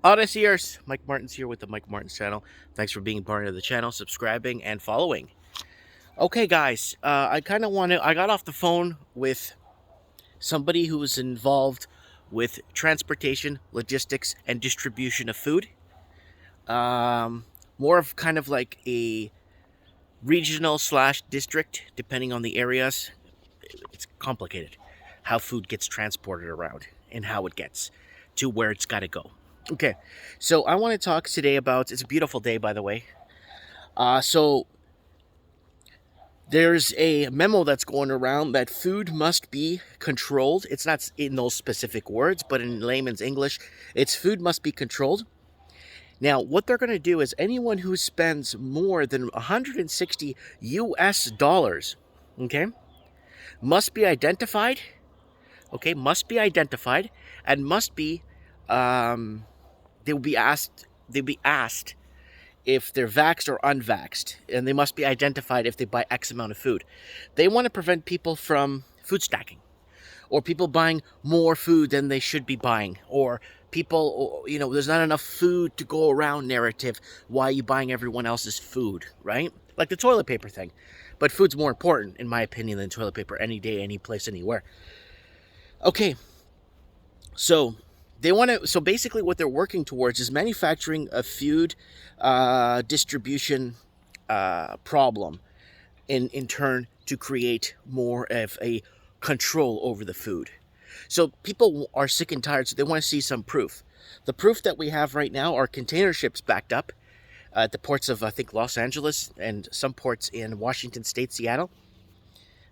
Odysseers, Mike Martins here with the Mike Martins channel. Thanks for being part of the channel, subscribing, and following. Okay, guys, I got off the phone with somebody who was involved with transportation, logistics, and distribution of food. Um, More of kind of like a regional slash district, depending on the areas. It's complicated how food gets transported around and how it gets to where it's got to go. Okay, so I want to talk today about. It's a beautiful day, by the way. So there's a memo that's going around that food must be controlled. It's not in those specific words, but in layman's English, it's food must be controlled. Now, what they're going to do is anyone who spends more than 160 US dollars, okay, must be identified. Okay, must be identified, and must be. They will be asked. They'll be asked if they're vaxxed or unvaxxed, and they must be identified if they buy X amount of food. They want to prevent people from food stacking, or people buying more food than they should be buying, or people, there's not enough food to go around narrative. Why are you buying everyone else's food, right? Like the toilet paper thing. But food's more important, in my opinion, than toilet paper any day, any place, anywhere. Okay, so they want to. So basically, what they're working towards is manufacturing a food distribution problem, in turn to create more of a control over the food. So people are sick and tired, so they want to see some proof. The proof that we have right now are container ships backed up at the ports of, I think, Los Angeles and some ports in Washington State, Seattle.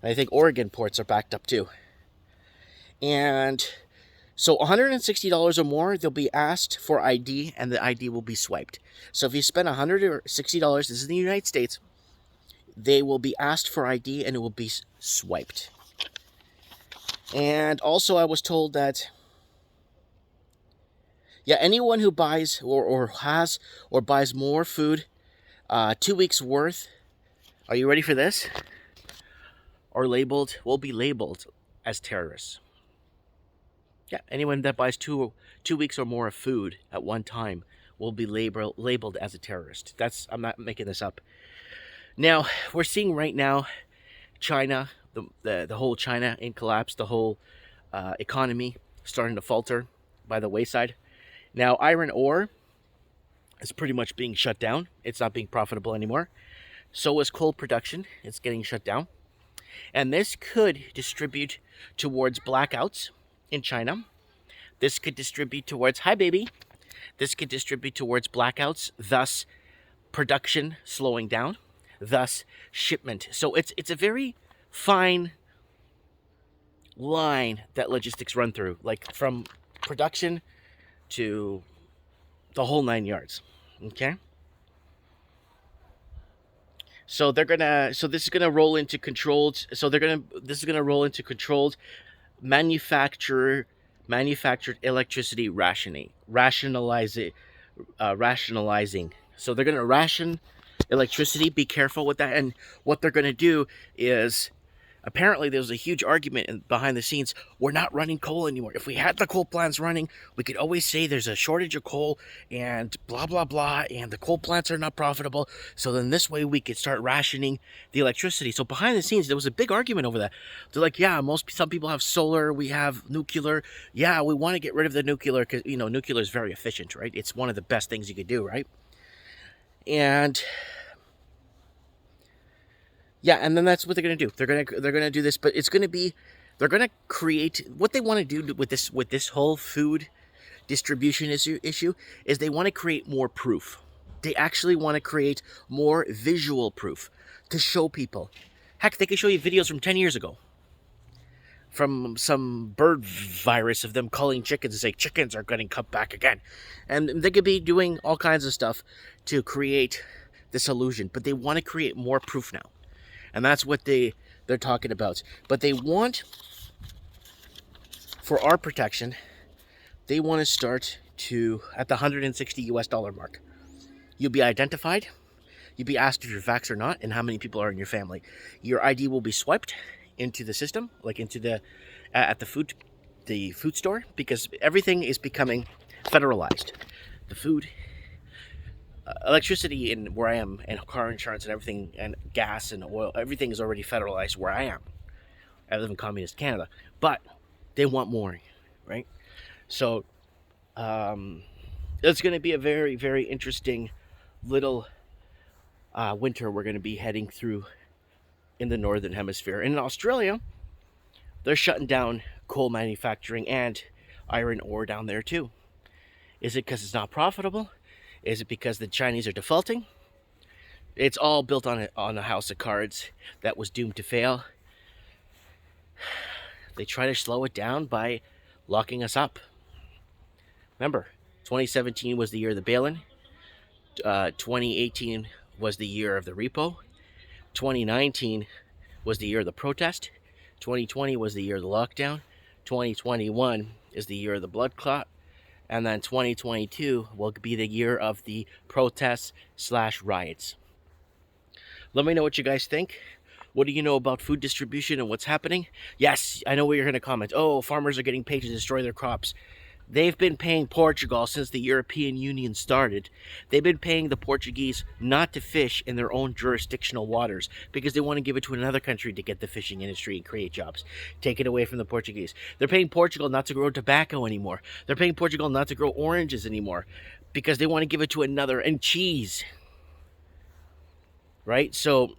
And I think Oregon ports are backed up too. And so $160 or more, they'll be asked for ID, and the ID will be swiped. So if you spend $160, this is in the United States, they will be asked for ID, and it will be swiped. And also, I was told that, anyone who buys or has or buys more food, 2 weeks worth, are you ready for this? Will be labeled as terrorists. Yeah, anyone that buys 2 weeks or more of food at one time will be labeled as a terrorist. I'm not making this up. Now, we're seeing right now China, the whole China in collapse, the whole economy starting to falter by the wayside. Now, iron ore is pretty much being shut down. It's not being profitable anymore. So is coal production. It's getting shut down. And this could distribute towards blackouts in China. This could distribute towards, hi baby, this could distribute towards blackouts, thus production slowing down, thus shipment. So it's a very fine line that logistics run through, like from production to the whole 9 yards. Okay. So this is gonna roll into controlled. This is gonna roll into controlled manufactured electricity rationalizing. So they're going to ration electricity. Be careful with that. And what they're going to do is, apparently there was a huge argument behind the scenes. We're not running coal anymore. If we had the coal plants running, we could always say there's a shortage of coal and blah, blah, blah, and the coal plants are not profitable. So then this way we could start rationing the electricity. So behind the scenes, there was a big argument over that. They're like, yeah, some people have solar, we have nuclear. Yeah, we want to get rid of the nuclear because, nuclear is very efficient, right? It's one of the best things you could do, right? And yeah, and then that's what they're going to do. They're going to do this, but it's going to be, they're going to create, what they want to do with this whole food distribution issue is they want to create more proof. They actually want to create more visual proof to show people. Heck, they could show you videos from 10 years ago from some bird virus of them calling chickens and say chickens are getting cut back again. And they could be doing all kinds of stuff to create this illusion, but they want to create more proof now. And that's what they're talking about. But they want, for our protection, they want to start at the 160 US dollar mark. You'll be identified. You'll be asked if you're vaxxed or not and how many people are in your family. Your ID will be swiped into the system, like into at the food store, because everything is becoming federalized. the food, electricity in where I am, and car insurance and everything, and gas and oil, everything is already federalized where I am. I live in communist Canada, but they want more, right? So it's going to be a very, very interesting little winter we're going to be heading through in the northern hemisphere. And in Australia, they're shutting down coal manufacturing and iron ore down there too. Is it because it's not profitable? Is it because the Chinese are defaulting? It's all built on a house of cards that was doomed to fail. They try to slow it down by locking us up. Remember, 2017 was the year of the bail-in. 2018 was the year of the repo. 2019 was the year of the protest. 2020 was the year of the lockdown. 2021 is the year of the blood clot. And then 2022 will be the year of the protests/riots. Let me know what you guys think. What do you know about food distribution and what's happening? Yes, I know what you're going to comment. Oh, farmers are getting paid to destroy their crops. They've been paying Portugal since the European Union started. They've been paying the Portuguese not to fish in their own jurisdictional waters because they want to give it to another country to get the fishing industry and create jobs. Take it away from the Portuguese. They're paying Portugal not to grow tobacco anymore. They're paying Portugal not to grow oranges anymore because they want to give it to another, and cheese. Right? So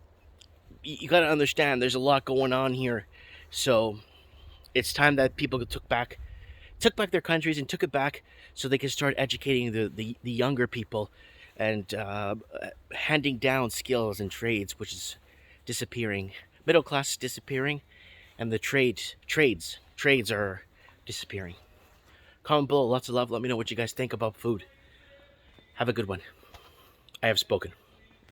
you got to understand there's a lot going on here. So it's time that people took back their countries and took it back so they can start educating the younger people and handing down skills and trades, which is disappearing. Middle class is disappearing, and the trades are disappearing. Comment below, lots of love. Let me know what you guys think about food. Have a good one. I have spoken.